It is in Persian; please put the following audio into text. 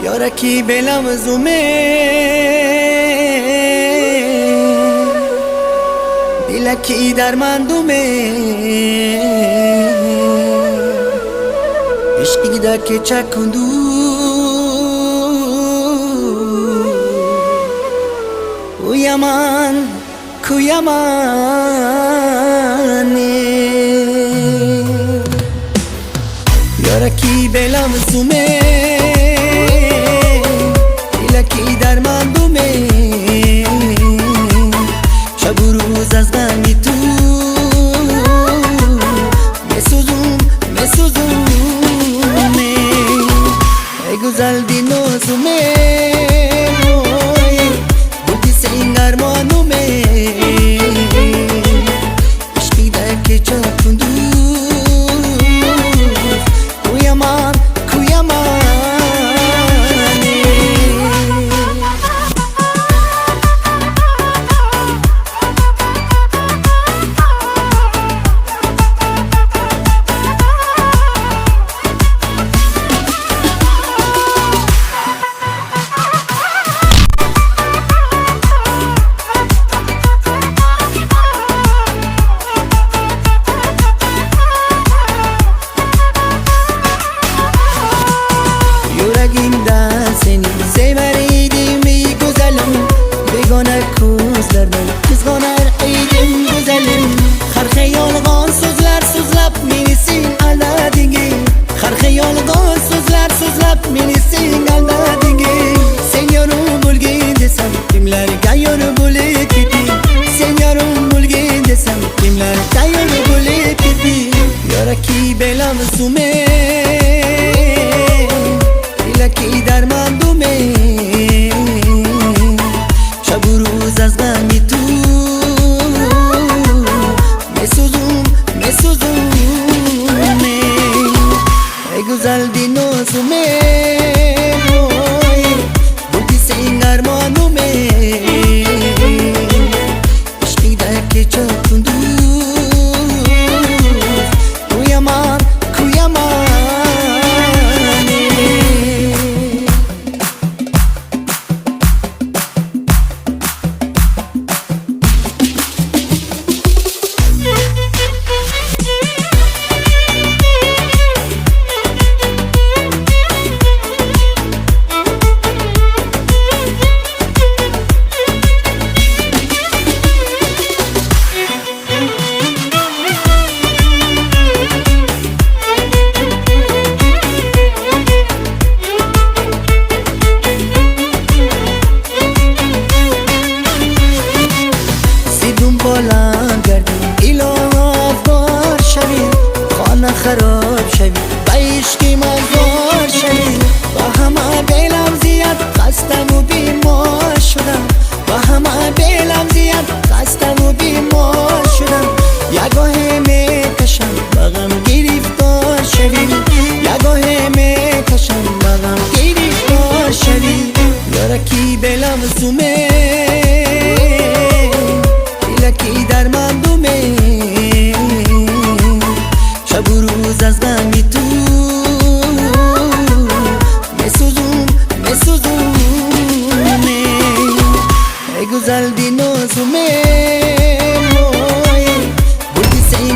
یارکی بلم زومه دلکی در من دومه عشقی دا که چکندو کویمان یارکی بلم زومه دلکی در من دومه شب و روز از غمی تو میسوزومه ای گزل دی نوزومه بودی سینگر مانومه عشقی در که چاکندو Yüreğim de seni severdim ey güzelim Begane kızlardan kızganar eydim güzelim Her yolgan sözler sözlep menisin aldadingi Her yolgan sözler sözlep menisin aldadingi Sen yarım bulgin desem kimler gayyor bulik gidi Sen yarım bulgin desem kimler gayyor bulik gidi Yaraki belam zume دلکی در من دومه شب و روز از غمی تو میسوزومه ای گزل دی نوزومه بودی سینگر مانومه عشقی در که چاکندو کویمان بلند گردی ایلاف بار شوی خانه خراب شوی با عشقی مزار شوی با همه دلم زیاد خستم و بیمار شدم با همه دلم زیاد خستم و بیمار شدم یگاه میکشم بغم گرفتار شوی یگاه میکشم بغم گرفتار شوی یارکی بلم زومه